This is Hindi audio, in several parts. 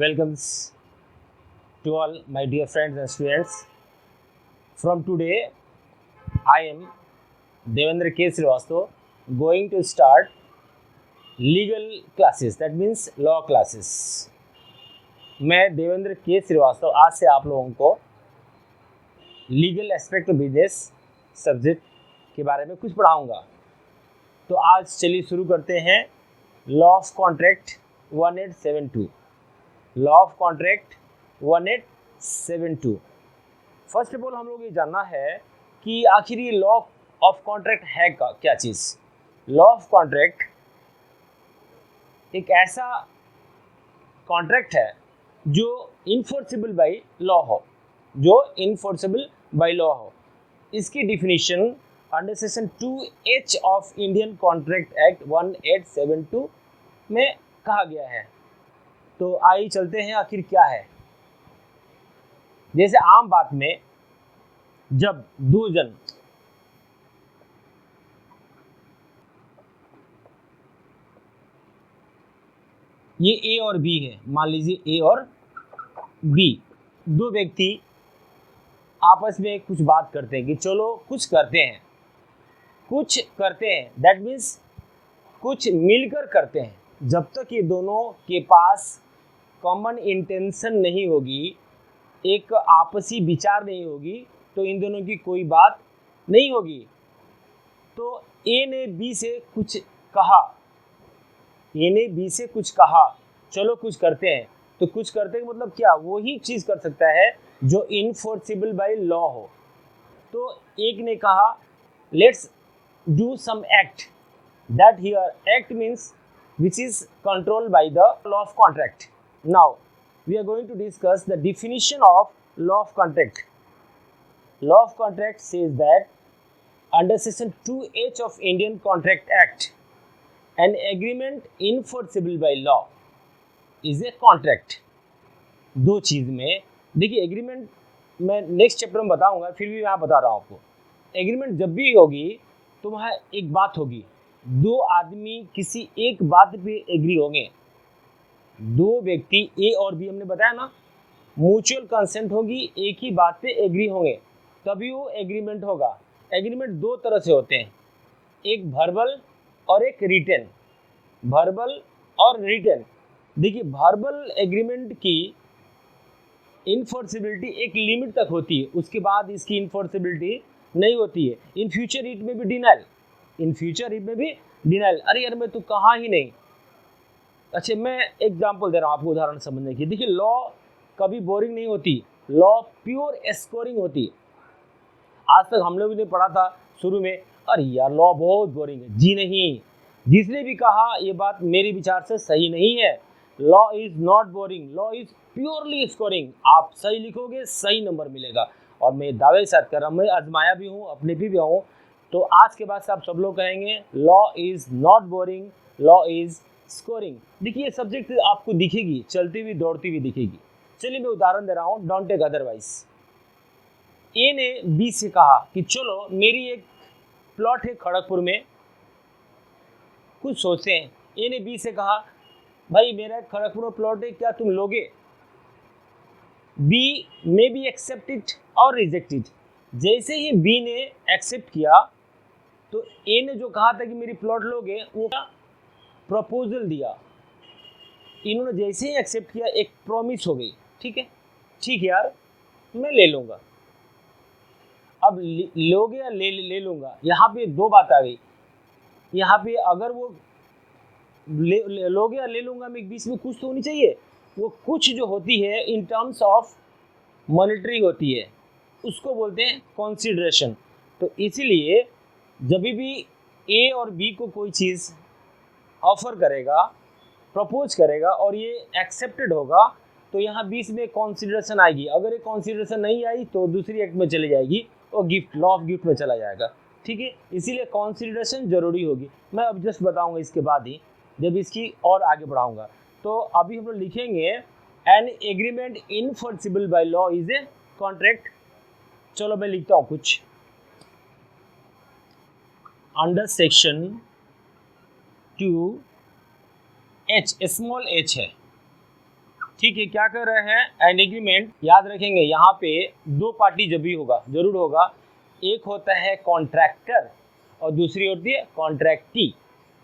welcomes to all my dear friends and students. From today, I am Devendra K. Srivastava going to start legal classes, that means law classes. मैं देवेंद्र के श्रीवास्तव आज से आप लोगों को legal aspect of business subject के बारे में कुछ पढ़ाऊंगा। तो आज चलिए शुरू करते हैं law of contract 1872। Law of contract 1872। First of all हम लोग ये जानना है कि आखिर ये लॉ ऑफ कॉन्ट्रैक्ट है क्या चीज़। लॉ ऑफ कॉन्ट्रैक्ट एक ऐसा कॉन्ट्रैक्ट है जो इन्फोर्सेबल बाय लॉ हो, इसकी definition under section 2H of Indian contract act 1872 में कहा गया है। तो आइए चलते हैं आखिर क्या है। जैसे आम बात में जब दो जन ये ए और बी है, मान लीजिए ए और बी, दो व्यक्ति आपस में कुछ बात करते हैं कि चलो कुछ करते हैं, दैट मीन्स कुछ मिलकर करते हैं। जब तक ये दोनों के पास कॉमन इंटेंशन नहीं होगी, एक आपसी विचार नहीं होगी, तो इन दोनों की कोई बात नहीं होगी। तो ए ने बी से कुछ कहा, चलो कुछ करते हैं। तो कुछ करते हैं मतलब क्या, वही चीज़ कर सकता है जो इनफोर्सेबल बाय लॉ हो। तो एक ने कहा let's do some act, that here act means which is controlled by the law of contract. Now we are going to discuss the definition of law of contract. Law of contract says that under section 2H of Indian Contract Act, an agreement enforceable by law is a contract. दो चीज़ में देखिए, एग्रीमेंट मैं नेक्स्ट चैप्टर में बताऊंगा, फिर भी मैं बता रहा हूँ आपको। एग्रीमेंट जब भी होगी तो वहाँ एक बात होगी, दो आदमी किसी एक बात पे एग्री होंगे। दो व्यक्ति ए और बी, हमने बताया ना, म्यूचुअल कंसेंट होगी, एक ही बात पे एग्री होंगे तभी वो एग्रीमेंट होगा। एग्रीमेंट दो तरह से होते हैं, एक वर्बल और एक रिटन। देखिए, वर्बल एग्रीमेंट की इन्फोर्सिबिलिटी एक लिमिट तक होती है, उसके बाद इसकी इन्फोर्सिबिलिटी नहीं होती है। इन फ्यूचर इट में भी डिनाइल। अरे यार मैं तो कहा ही नहीं। अच्छा, मैं एग्जांपल दे रहा हूँ आपको उदाहरण समझने की। देखिए, लॉ कभी बोरिंग नहीं होती, लॉ प्योर स्कोरिंग होती। आज तक हम लोग ने पढ़ा था शुरू में, अरे यार लॉ बहुत बोरिंग है। जी नहीं, जिसने भी कहा ये बात मेरे विचार से सही नहीं है। Law is not boring, law is purely scoring. आप सही लिखोगे सही नंबर मिलेगा। और मैं दावे के साथ कर रहा हूँ, मैं आजमाया भी हूँ, अपने भी हूँ। तो आज के बाद से आप सब लोग कहेंगे law is not boring, law is scoring. देखिए, ये सब्जेक्ट आपको दिखेगी, चलती हुई दौड़ती हुई दिखेगी। चलिए मैं उदाहरण दे रहा हूँ, डोंट टेक अदरवाइज। ए ने बी से कहा कि चलो मेरी एक प्लॉट है खड़गपुर में, कुछ सोचते हैं। ए ने बी से कहा भाई मेरा खड़गपुर में प्लॉट है, क्या तुम लोगे? बी मे बी एक्सेप्टेड और रिजेक्टेड। जैसे ही बी ने एक्सेप्ट किया तो ए ने जो कहा था कि मेरी प्लॉट लोगे, वो प्रपोजल दिया। इन्होंने जैसे ही एक्सेप्ट किया, एक प्रॉमिस हो गई, ठीक है यार मैं ले लूँगा। अब लोगे या ले लूँगा, यहाँ पे दो बात आ गई। यहाँ पे अगर वो लोगे या ले लूँगा में बीच में कुछ तो होनी चाहिए। वो कुछ जो होती है इन टर्म्स ऑफ मॉनेटरी होती है, उसको बोलते हैं कंसीडरेशन। तो इसीलिए जब भी ए और बी को कोई चीज़ ऑफर करेगा, प्रपोज करेगा और ये एक्सेप्टेड होगा, तो यहाँ बीच में कंसीडरेशन आएगी। अगर ये कंसीडरेशन नहीं आई तो दूसरी एक्ट में चली जाएगी और गिफ्ट, लॉ ऑफ गिफ्ट में चला जाएगा। ठीक है, इसीलिए कंसीडरेशन जरूरी होगी। मैं अब जस्ट बताऊंगा इसके बाद ही, जब इसकी और आगे बढ़ाऊंगा। तो अभी हम लोग लिखेंगे an agreement enforceable by law is a contract. चलो मैं लिखता हूँ कुछ। Under section 2H, small h है, ठीक है, क्या कर रहे हैं, एन एग्रीमेंट। याद रखेंगे यहाँ पे दो पार्टी जब भी होगा जरूर होगा, एक होता है कॉन्ट्रैक्टर और दूसरी होती है कॉन्ट्रैक्टी।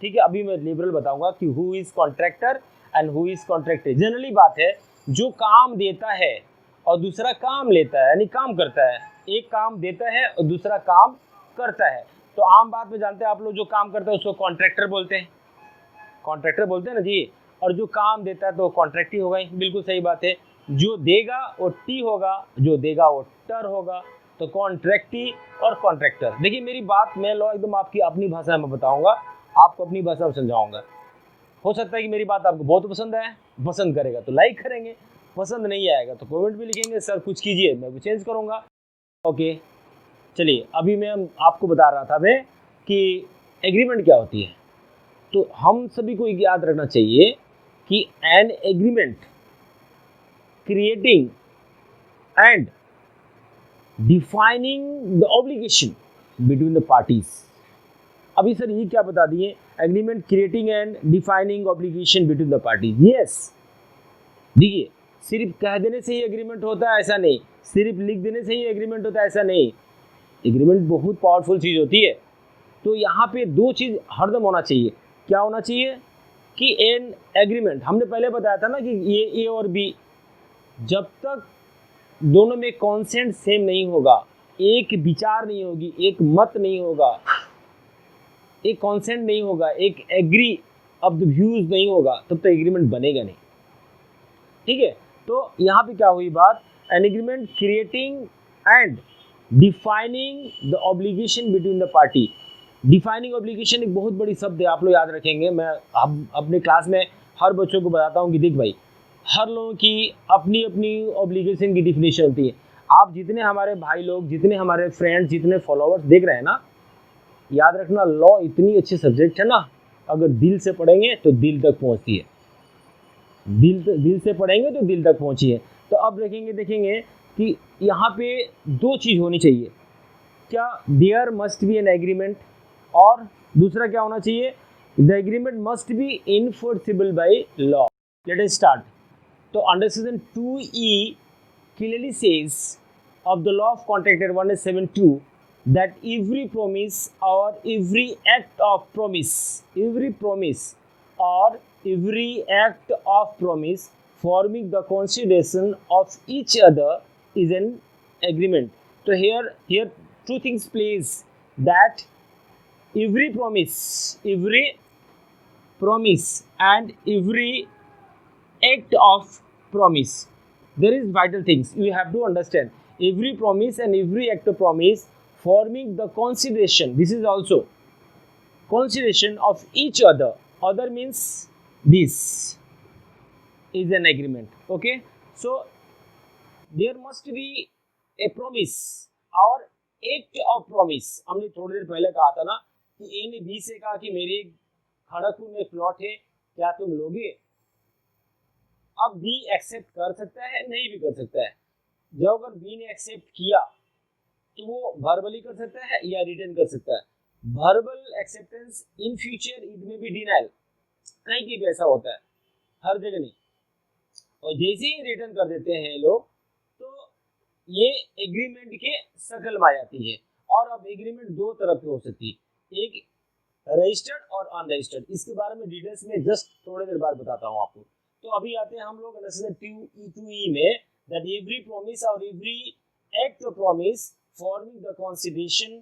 ठीक है, अभी मैं लिबरल बताऊंगा कि who is contractor and who is contractor. Generally बात है जो काम देता है और दूसरा काम लेता है, यानी काम करता है। एक काम देता है और दूसरा काम करता है। तो आम बात में जानते हैं आप लोग, जो काम करता है उसको कॉन्ट्रैक्टर बोलते हैं, कॉन्ट्रैक्टर बोलते हैं ना जी। और जो काम देता है तो कॉन्ट्रैक्टी होगा ही, बिल्कुल सही बात है। जो देगा वो टी होगा, जो देगा वो टर होगा। तो कॉन्ट्रैक्टी और कॉन्ट्रैक्टर। देखिए मेरी बात मैं लो एकदम आपकी अपनी भाषा में बताऊंगा, आपको अपनी भाषा में समझाऊंगा। हो सकता है कि मेरी बात आपको बहुत पसंद आए, पसंद करेगा तो लाइक करेंगे, पसंद नहीं आएगा तो कमेंट भी लिखेंगे सर कुछ कीजिए, मैं भी चेंज करूँगा। ओके चलिए, अभी मैं आपको बता रहा था मैं कि एग्रीमेंट क्या होती है। तो हम सभी को याद रखना चाहिए कि an agreement creating and defining the obligation between the parties. अभी सर ये क्या बता दिए, agreement creating and defining obligation between the parties. Yes, देखिए सिर्फ कह देने से ही एग्रीमेंट होता है ऐसा नहीं, सिर्फ लिख देने से ही एग्रीमेंट होता है ऐसा नहीं। एग्रीमेंट बहुत पावरफुल चीज़ होती है। तो यहाँ पे दो चीज़ हरदम होना चाहिए। क्या होना चाहिए कि एन एग्रीमेंट, हमने पहले बताया था ना कि ये ए और बी, जब तक दोनों में कॉन्सेंट सेम नहीं होगा, एक विचार नहीं होगी, एक मत नहीं होगा, एक कॉन्सेंट नहीं होगा, एक एग्री ऑफ द व्यूज नहीं होगा, तब तक एग्रीमेंट बनेगा नहीं। ठीक है, तो यहाँ पे क्या हुई बात, an agreement creating and defining the obligation between the party. Defining obligation एक बहुत बड़ी शब्द है, आप लोग याद रखेंगे। मैं अपने क्लास में हर बच्चों को बताता हूँ कि देख भाई, हर लोगों की अपनी अपनी ऑब्लिगेशन की डिफिनेशन होती है। आप जितने हमारे भाई लोग, जितने हमारे फ्रेंड्स, जितने फॉलोअर्स देख रहे हैं ना, याद रखना लॉ इतनी अच्छी सब्जेक्ट है ना, अगर दिल से पढ़ेंगे तो दिल तक पहुँचती है, दिल से पढ़ेंगे तो दिल तक पहुँची है। तो अब देखेंगे कि यहाँ पे दो चीज़ होनी चाहिए। क्या, there must be an agreement, और दूसरा क्या होना चाहिए, the agreement must be enforceable by law. Let us start. तो under section 2E clearly says of the law of contract at 172 that every promise or every act of promise, every promise or every act of promise forming the consideration of each other is an agreement. So here two things plays, that every promise and every act of promise, there is vital things you have to understand. Every promise and every act of promise forming the consideration, this is also consideration of each other. Other means this is an agreement. Okay, so there must be a promise or act of promise. हमने थोड़ी देर पहले कहा था ना कि ए ने बी से कहा कि मेरे खड़गपुर में प्लॉट है, क्या तुम लोगे। अब बी एक्सेप्ट कर सकता है, नहीं भी कर सकता है। जब अगर बी ने एक्सेप्ट किया तो वो वर्बली कर सकता है या रिटर्न कर सकता है। Verbal acceptance in future it में बी डिनाइल, कहीं भी ऐसा होता है, हर जगह नहीं। और जैसे ही रिटर्न कर देते हैं लोग, तो ये एग्रीमेंट के शकल में आ जाती है। और अब एग्रीमेंट दो तरह की हो सकती है, एक रजिस्टर्ड और अनरजिस्टर्ड। इसके बारे में डिटेल्स में जस्ट थोड़ी देर बाद बताता हूँ आपको। तो अभी आते हैं हम लोग सेक्शन 2E में, that every promise or every act of promise forming the consideration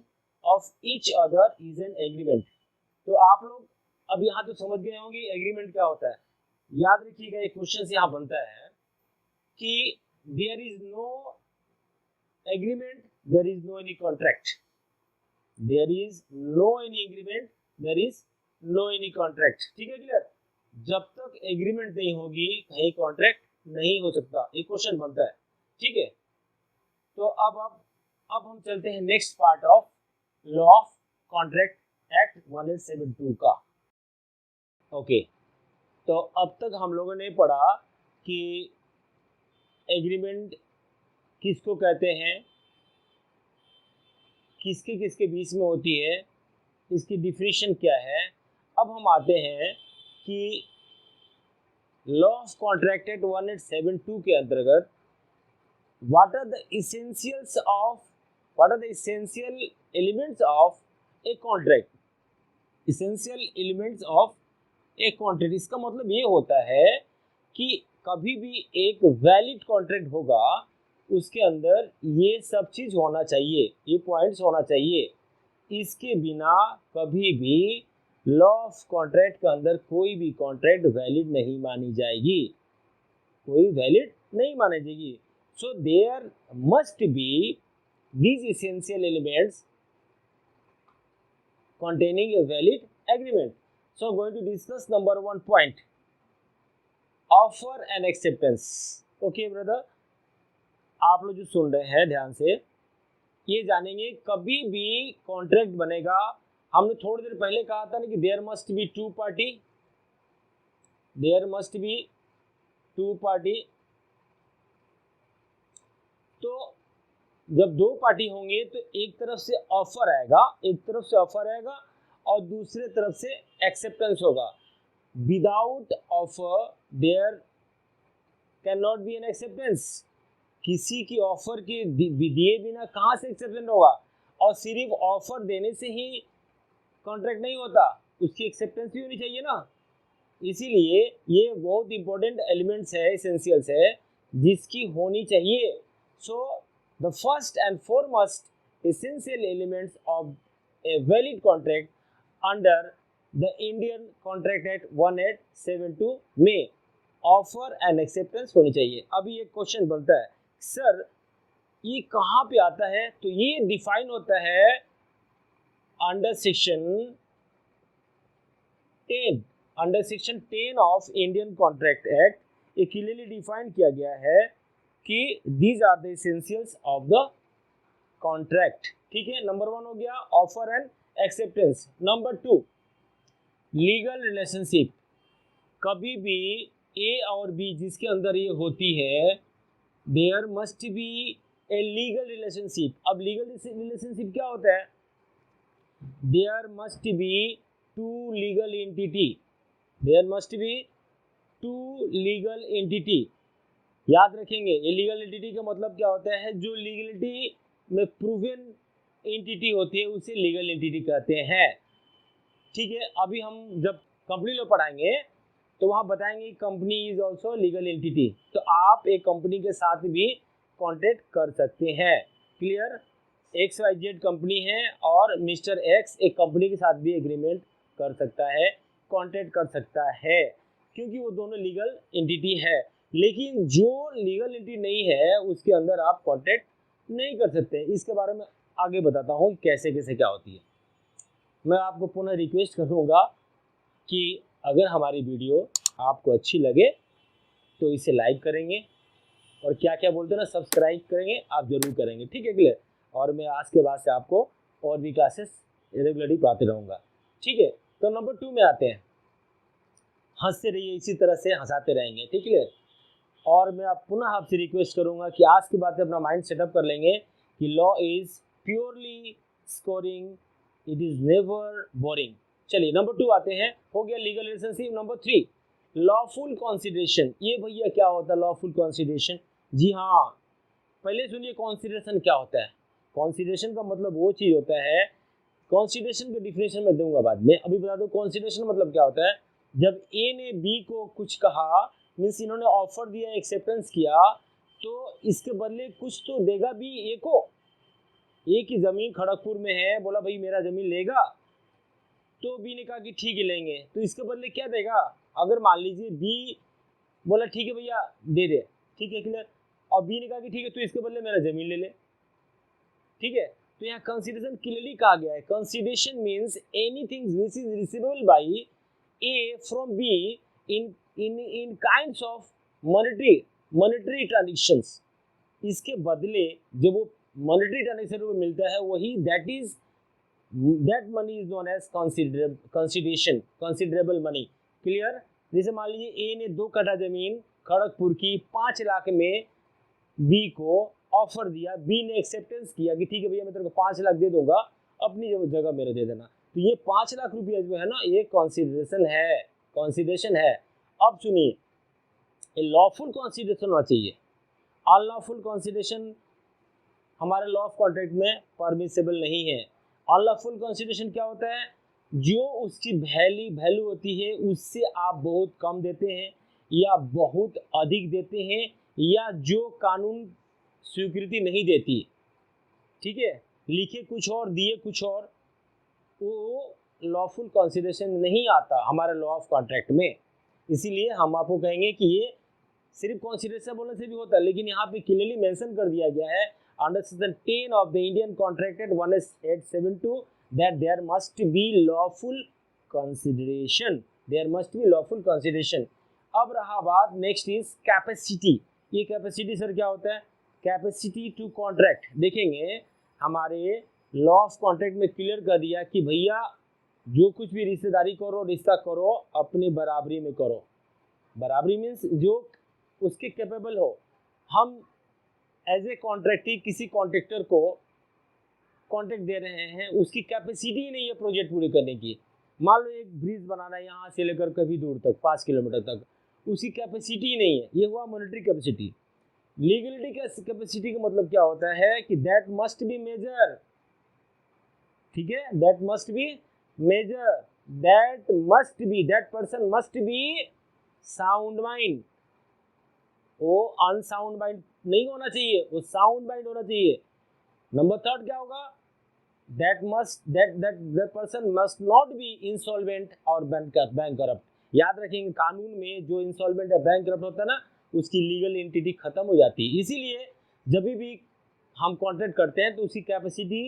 of each other is an agreement। तो आप लोग अब यहाँ तो समझ गए होंगे एग्रीमेंट क्या होता है। याद रखिएगा, एक क्वेश्चन यहाँ बनता है कि there is no agreement, there is no any contract, there is no any agreement, there is no any contract। ठीक है, क्लियर। जब तक एग्रीमेंट नहीं होगी कहीं कॉन्ट्रैक्ट नहीं हो सकता, एक क्वेश्चन बनता है। ठीक है, तो अब हम चलते हैं next part of law of contract act 1872 का। ओके, तो अब तक हम लोगों ने पढ़ा कि एग्रीमेंट किसको कहते हैं, किसके किसके बीच में होती है, इसकी डिफिनीशन क्या है। अब हम आते हैं कि लॉ ऑफ कॉन्ट्रैक्ट एक्ट 1872 के अंतर्गत what are the essential elements of a contract, essential elements of a contract, इसका मतलब ये होता है कि कभी भी एक वैलिड कॉन्ट्रैक्ट होगा उसके अंदर ये सब चीज होना चाहिए, ये पॉइंट्स होना चाहिए, इसके बिना कभी भी लॉ ऑफ कॉन्ट्रैक्ट के अंदर कोई भी कॉन्ट्रैक्ट वैलिड नहीं मानी जाएगी, कोई वैलिड नहीं मानी जाएगी। So there must be these essential elements containing a valid agreement. So going to discuss number 1 point, offer and acceptance. Okay brother, आप लोग जो सुन रहे हैं ध्यान से ये जानेंगे, कभी भी कॉन्ट्रैक्ट बनेगा, हमने थोड़ी देर पहले कहा था ना कि there must be two party, there must be two party. तो जब दो पार्टी होंगे तो एक तरफ से ऑफर आएगा, एक तरफ से ऑफर आएगा और दूसरे तरफ से एक्सेप्टेंस होगा। Without offer there can not be N acceptance, किसी की ऑफर के दिए बिना कहाँ से एक्सेप्टेंस होगा, और सिर्फ ऑफर देने से ही कॉन्ट्रैक्ट नहीं होता, उसकी एक्सेप्टेंस भी होनी चाहिए ना। इसीलिए ये बहुत इंपॉर्टेंट एलिमेंट्स है, एसेंशियल्स है जिसकी होनी चाहिए। सो the first and foremost essential elements of a valid contract under the Indian Contract Act 1872 में ऑफर एंड एक्सेप्टेंस होनी चाहिए। अभी एक क्वेश्चन बनता है, सर ये कहाँ पे आता है? तो ये डिफाइन होता है under section 10 of Indian contract act. ये क्लियरली डिफाइन किया गया है कि these are the essentials of the contract. ठीक है, नंबर 1 हो गया offer and acceptance. Number 2 legal relationship, कभी भी ए और बी जिसके अंदर ये होती है there must be a legal relationship. अब लीगल रिलेशनशिप क्या होता है? There must be two legal entity, there must be two legal entity. याद रखेंगे ये लीगल एंटिटी का मतलब क्या होता है, जो लीगलिटी में प्रूवन एंटिटी होती है उसे लीगल एंटिटी कहते हैं। ठीक है, अभी हम जब कंपनी लॉ पढ़ाएंगे तो वहाँ बताएंगे company is also legal entity, तो आप एक कंपनी के साथ भी कॉन्ट्रैक्ट कर सकते हैं। क्लियर? XYZ कंपनी है और मिस्टर एक्स एक कंपनी के साथ भी एग्रीमेंट कर सकता है, कॉन्ट्रैक्ट कर सकता है, क्योंकि वो दोनों लीगल एंटिटी है। लेकिन जो लीगल एंटिटी नहीं है उसके अंदर आप कॉन्ट्रैक्ट नहीं कर सकते। इसके बारे में आगे बताता हूँ कैसे कैसे क्या होती है। मैं आपको पुनः रिक्वेस्ट करूँगा कि अगर हमारी वीडियो आपको अच्छी लगे तो इसे लाइक करेंगे और क्या क्या बोलते हैं ना, सब्सक्राइब करेंगे, आप जरूर करेंगे। ठीक है क्लियर? और मैं आज के बाद से आपको और भी क्लासेस रेगुलरली पढ़ाते रहूँगा। ठीक है, तो नंबर 2 में आते हैं। हंसते रहिए, इसी तरह से हंसाते रहेंगे। ठीक है, और मैं आप पुनः आपसे रिक्वेस्ट करूंगा कि आज के बाद अपना माइंड सेटअप कर लेंगे कि law is purely scoring, it is never boring. चलिए नंबर 2 आते हैं, हो गया legal relationship. Number 3 lawful consideration. ये भैया क्या होता है लॉफुल कंसिडरेशन? जी हाँ, पहले सुनिए कंसिडरेशन क्या होता है। कंसिडरेशन का मतलब वो चीज़ होता है, कंसिडरेशन का डिफिनेशन मैं दूंगा बाद में, अभी बता दो कंसिडरेशन मतलब क्या होता है। जब ए ने बी को कुछ कहा, मीन्स इन्होंने ऑफर दिया, एक्सेप्टेंस किया, तो इसके बदले कुछ तो देगा भी ए को। ए की ज़मीन खड़गपुर में है, बोला भाई मेरा ज़मीन लेगा, तो बी ने कहा कि ठीक है लेंगे, तो इसके बदले क्या देगा? अगर मान लीजिए बी बोला ठीक है भैया दे दे, ठीक है क्लियर, और बी ने कहा कि ठीक है तो इसके बदले मेरा ज़मीन ले ले। ठीक है, तो यहाँ कंसिडरेशन क्लियरली कहा गया है, consideration means anything which is receivable by A from B in kinds of monetary transactions। इसके बदले जो वो monetary transaction को मिलता है वही that money is known as considerable money। Clear? जैसे मान लीजिए ए ने 2 कट्ठा जमीन खड़गपुर की 5 लाख में बी को ऑफर दिया, बी ने एक्सेप्टेंस किया कि ठीक है भैया मैं तेरे को 5 लाख दे दूंगा, अपनी जगह मेरे दे देना, तो ये 5 लाख रुपया जो है ना ये कंसिडरेशन है। अब सुनिए, ए लॉफुल कंसीडरेशन होना चाहिए। अनलॉफुल कंसीडरेशन हमारे लॉ ऑफ कॉन्ट्रैक्ट में परमिसेबल नहीं है। अनलॉफुल कंसीडरेशन क्या होता है, जो उसकी वैल्यू होती है उससे आप बहुत कम देते हैं या बहुत अधिक देते हैं, या जो कानून स्वीकृति नहीं देती, ठीक है, लिखे कुछ और दिए कुछ और, वो लॉफुल कंसीडरेशन नहीं आता हमारे लॉ ऑफ कॉन्ट्रैक्ट में। इसीलिए हम आपको कहेंगे कि ये सिर्फ कंसीडरेशन बोलने से भी होता है, लेकिन यहाँ पे क्लियरली मेंशन कर दिया गया है under section 10 of the Indian contract act 1872 that there must be lawful consideration, there must be lawful consideration. अब रहा बात नेक्स्ट इज कैपेसिटी। ये कैपेसिटी सर क्या होता है, कैपेसिटी टू कॉन्ट्रैक्ट। देखेंगे हमारे लॉ ऑफ कॉन्ट्रैक्ट में क्लियर कर दिया कि भैया जो कुछ भी रिश्तेदारी करो, रिश्ता करो, अपनी बराबरी में करो। बराबरी मीन्स जो उसके कैपेबल हो। हम एज ए कॉन्ट्रैक्टी किसी कॉन्ट्रैक्टर को कॉन्ट्रैक्ट दे रहे हैं, उसकी कैपेसिटी ही नहीं है प्रोजेक्ट पूरे करने की। मान लो एक ब्रिज बनाना है यहाँ से लेकर कभी दूर तक 5 किलोमीटर तक, उसकी कैपेसिटी नहीं है, ये हुआ मॉनेटरी कैपेसिटी। लीगलिटी कैपेसिटी का मतलब क्या होता है कि दैट मस्ट बी मेजर, ठीक है, that must be major, that person must be sound mind. वो अनसाउंड माइंड नहीं होना चाहिए, वो साउंड माइंड होना चाहिए। नंबर 3 क्या होगा, that person must not be insolvent और बैंकरप्ट। याद रखेंगे कानून में जो इंसॉल्वेंट है बैंकरप्ट होता है ना, उसकी लीगल एंटिटी खत्म हो जाती है। इसीलिए जब भी हम कॉन्ट्रैक्ट करते हैं तो उसकी कैपेसिटी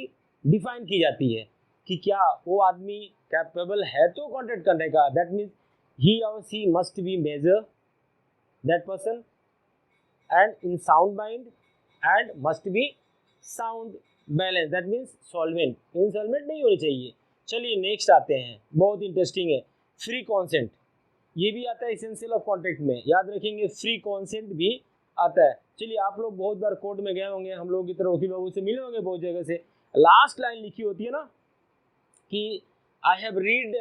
डिफाइन की जाती है कि क्या वो आदमी कैपेबल है तो कॉन्ट्रैक्ट करने का। दैट मीन्स ही और she must be major that person and in sound mind and must be sound balance, that means solvent, insolvent नहीं होनी चाहिए। चलिए नेक्स्ट आते हैं, बहुत इंटरेस्टिंग है, फ्री कॉन्सेंट। ये भी आता है एसेंशियल ऑफ कॉन्ट्रैक्ट में, याद रखेंगे फ्री कॉन्सेंट भी आता है। चलिए आप लोग बहुत बार कोर्ट में गए होंगे, हम लोग की तरह वकील बाबू से मिले होंगे बहुत जगह से। लास्ट लाइन लिखी होती है ना कि I have read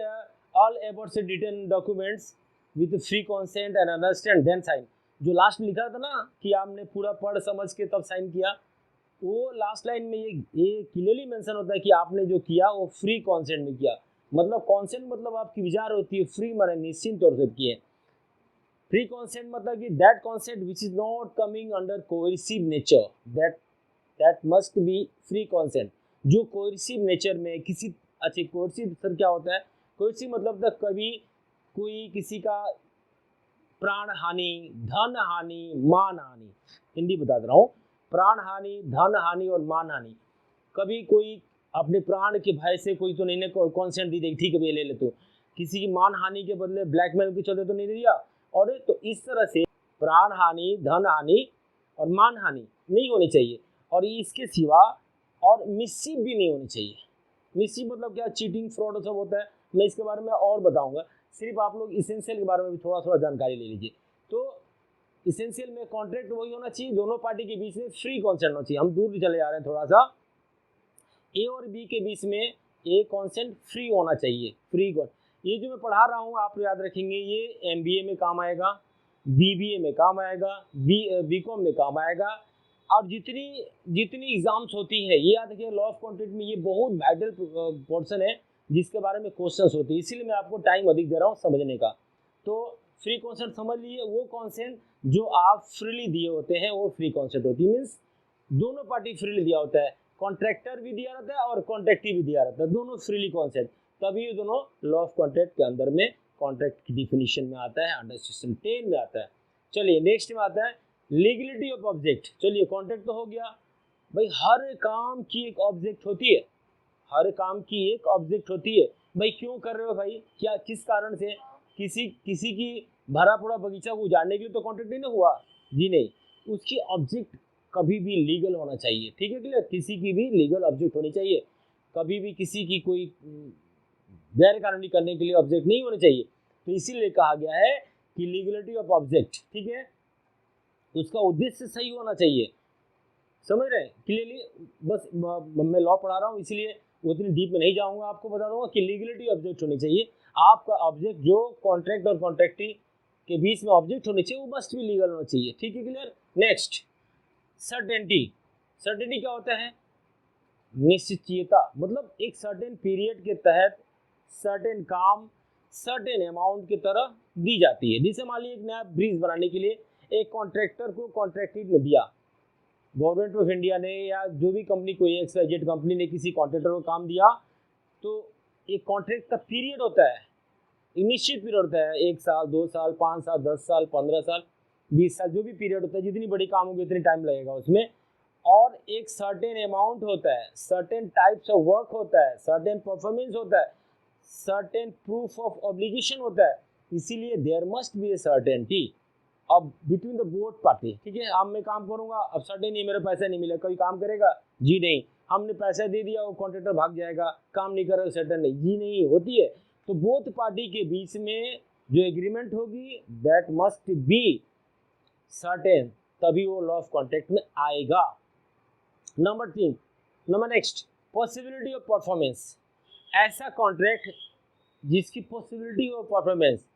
all about written documents with free consent and understand then sign. जो लास्ट में लिखा था ना कि आपने पूरा पढ़ समझ के तब साइन किया, वो लास्ट लाइन में ये क्लियरली मेंशन होता है कि आपने जो किया वो फ्री कॉन्सेंट में किया। मतलब कॉन्सेंट मतलब आपकी विचार होती है, फ्री माने निश्चिंत तौर से किए। फ्री कॉन्सेंट मतलब कि that consent which is not coming under coercive nature, that must be free consent. जो कोएर्सिव नेचर में किसी, अच्छा कोएर्सिव सर क्या होता है, कोएर्सिव मतलब तक कभी कोई किसी का प्राण हानि, धन हानि, मान हानि, हिंदी बता रहा हूँ, प्राण हानि, धन हानि और मान हानि। कभी कोई अपने प्राण के भय से कोई तो नहीं कॉन्सेंट दी देगी, ठीक है भैया ले ले, तो किसी की मान हानि के बदले ब्लैकमेल के चलते तो नहीं दिया। और तो इस तरह से प्राण हानि, धन हानि और मान हानि नहीं होनी चाहिए। और इसके सिवा और मिसचिफ भी नहीं होनी चाहिए। मिसचिफ मतलब क्या, चीटिंग, फ्रॉड सब होता है, मैं इसके बारे में और बताऊंगा। सिर्फ आप लोग इसेंशियल के बारे में भी थोड़ा थोड़ा जानकारी ले लीजिए। तो इसेंशियल में कॉन्ट्रैक्ट वही होना चाहिए, दोनों पार्टी के बीच में फ्री कॉन्सेंट होना चाहिए। हम दूर चले जा रहे हैं थोड़ा सा, ए और बी के बीच में ए कॉन्सेंट फ्री होना चाहिए, फ्री। ये जो मैं पढ़ा रहा हूँ आप याद रखेंगे, ये MBA में काम आएगा, BBA में काम आएगा, BCom में काम आएगा, और जितनी एग्जाम्स होती है ये याद रखिए। लॉ ऑफ कॉन्ट्रैक्ट में ये बहुत वाइटल पोर्शन है जिसके बारे में क्वेश्चंस होते हैं, इसीलिए मैं आपको टाइम अधिक दे रहा हूँ समझने का। तो फ्री कॉन्सेंट समझ लीजिए, वो कॉन्सेंट जो आप फ्रीली दिए होते हैं वो फ्री कॉन्सेंट होती है। मीन्स दोनों पार्टी फ्रीली दिया होता है, कॉन्ट्रैक्टर भी दिया रहता है और कॉन्ट्रैक्टी भी दिया रहता है, दोनों फ्रीली कॉन्सेंट। तभी ये दोनों लॉ ऑफ कॉन्ट्रैक्ट के अंदर में कॉन्ट्रैक्ट की डिफिनीशन में आता है, अंडर सेक्शन 10 में आता है। चलिए नेक्स्ट में आता है लीगलिटी ऑफ ऑब्जेक्ट। चलिए कॉन्ट्रैक्ट तो हो गया भाई, हर काम की एक ऑब्जेक्ट होती है, हर काम की एक ऑब्जेक्ट होती है। भाई क्यों कर रहे हो भाई, क्या किस कारण से, किसी की भरा पूरा बगीचा को उजाड़ने के लिए तो कॉन्ट्रैक्ट नहीं ना हुआ जी, नहीं, उसकी ऑब्जेक्ट कभी भी लीगल होना चाहिए, ठीक है क्लियर, किसी की भी लीगल ऑब्जेक्ट होनी चाहिए। कभी भी किसी की कोई गैर कानूनी करने के लिए ऑब्जेक्ट नहीं होने चाहिए। तो इसीलिए कहा गया है कि लीगलिटी ऑफ ऑब्जेक्ट, ठीक है, उसका उद्देश्य सही होना चाहिए। समझ रहे हैं क्लियरली, बस मैं लॉ पढ़ा रहा हूँ इसीलिए उतनी डीप में नहीं जाऊँगा, आपको बता दूंगा कि लीगलिटी ऑब्जेक्ट होनी चाहिए। आपका ऑब्जेक्ट जो कॉन्ट्रैक्ट और कॉन्ट्रैक्टी के बीच में ऑब्जेक्ट होने चाहिए, वो मस्ट भी लीगल होना चाहिए। ठीक है, क्लियर। Next, certainty. सर्टेनिटी क्या होता है? निश्चितता, मतलब एक सर्टेन पीरियड के तहत सर्टेन काम सर्टेन अमाउंट की तरह दी जाती है। जैसे मान लीजिए एक नया ब्रिज बनाने के लिए एक कॉन्ट्रैक्टर को कॉन्ट्रैक्टेड ने दिया, गवर्नमेंट ऑफ इंडिया ने या जो भी कंपनी, कोई XYZ कंपनी ने किसी कॉन्ट्रैक्टर को काम दिया, तो एक कॉन्ट्रैक्ट का पीरियड होता है, एक निश्चित पीरियड होता है, 1 साल 2 साल 5 साल 10 साल 15 साल 20 साल, जो भी पीरियड होता है, जितनी बड़ी काम होगी उतनी टाइम लगेगा उसमें। और एक सर्टेन अमाउंट होता है, सर्टेन टाइप्स ऑफ वर्क होता है, सर्टेन परफॉर्मेंस होता है, सर्टेन प्रूफ ऑफ ऑब्लिगेशन होता है। इसीलिए there must be a certainty अब बिटवीन द बोथ पार्टी। ठीक है, अब मैं काम करूंगा, अब सर्टेन नहीं, मेरा पैसा नहीं मिला, कोई काम करेगा? जी नहीं। हमने पैसा दे दिया, वो कॉन्ट्रैक्टर भाग जाएगा, काम नहीं करेगा, सर्टेन नहीं, जी नहीं होती है। तो बोथ पार्टी के बीच में जो एग्रीमेंट होगी दैट मस्ट बी सर्टेन, तभी वो लॉ ऑफ कॉन्ट्रैक्ट में आएगा। Number 3, next, possibility of performance. ऐसा कॉन्ट्रैक्ट जिसकी पॉसिबिलिटी ऑफ परफॉर्मेंस,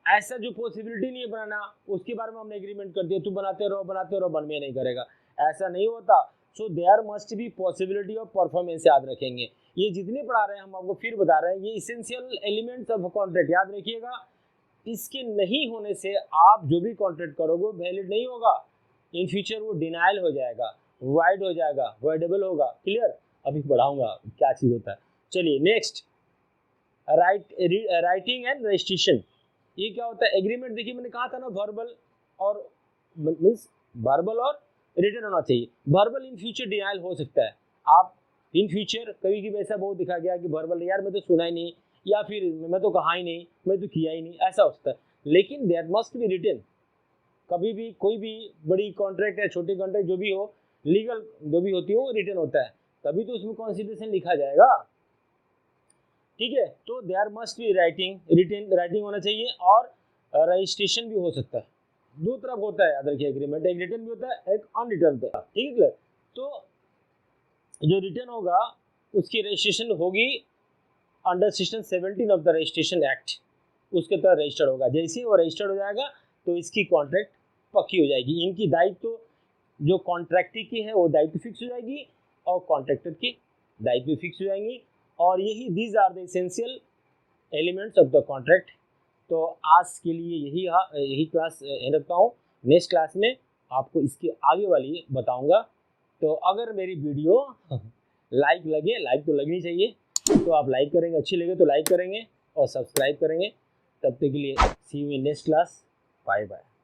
ऐसा जो पॉसिबिलिटी नहीं है बनाना, उसके बारे में हमने एग्रीमेंट कर दिया, तू बनाते रहो बन में नहीं करेगा, ऐसा नहीं होता। So there must be possibility of performance, याद रखेंगे। ये जितने पढ़ा रहे हैं हम आपको फिर बता रहे हैं, ये इसेंशियल एलिमेंट्स ऑफ कॉन्ट्रैक्ट याद रखिएगा। इसके नहीं होने से आप जो भी कॉन्ट्रैक्ट करोगे वैलिड नहीं होगा, इन फ्यूचर वो डिनाइल हो जाएगा, वाइड हो जाएगा, वॉइडेबल होगा। क्लियर, अभी बढ़ाऊंगा क्या चीज़ होता है। चलिए नेक्स्ट, राइटिंग एंड रजिस्ट्रेशन। ये क्या होता है? एग्रीमेंट, देखिए मैंने कहा था ना, वर्बल और मीन्स वर्बल और रिटन होना चाहिए। वर्बल इन फ्यूचर डिनाइल हो सकता है, आप इन फ्यूचर कभी कभी ऐसा बहुत दिखा गया कि वर्बल यार मैं तो सुना ही नहीं, या फिर मैं तो कहा ही नहीं, मैं तो किया ही नहीं, ऐसा हो सकता है। लेकिन देयर मस्ट बी रिटन। कभी भी कोई भी बड़ी कॉन्ट्रैक्ट या छोटी कॉन्ट्रैक्ट जो भी हो, लीगल जो भी होती है वो रिटन होता है, तभी तो उसमें कॉन्स्टिट्यूशन लिखा जाएगा। ठीक है, तो देयर मस्ट बी राइटिंग होना चाहिए, और रजिस्ट्रेशन भी हो सकता है। दो तरफ होता है, याद रखिए एग्रीमेंट, एक रिटन भी होता है, एक अनरिटन होता है। ठीक है, तो जो रिटन होगा उसकी रजिस्ट्रेशन होगी under section 17 of the registration act, उसके तहत रजिस्टर्ड होगा। जैसे ही वो रजिस्टर्ड हो जाएगा तो इसकी कॉन्ट्रैक्ट पक्की हो जाएगी। इनकी दायित्व जो कॉन्ट्रैक्टी की है वो दायित्व फिक्स हो जाएगी, और कॉन्ट्रैक्टर की दायित्व फिक्स हो जाएंगी। और यही these are the essential elements of the contract. तो आज के लिए यही क्लास रखता हूँ। नेक्स्ट क्लास में आपको इसके आगे वाली बताऊंगा। तो अगर मेरी वीडियो लाइक लगे, लाइक तो लगनी चाहिए, तो आप लाइक करेंगे, अच्छी लगे तो लाइक करेंगे और सब्सक्राइब करेंगे। तब तक के लिए see you in next class, bye bye.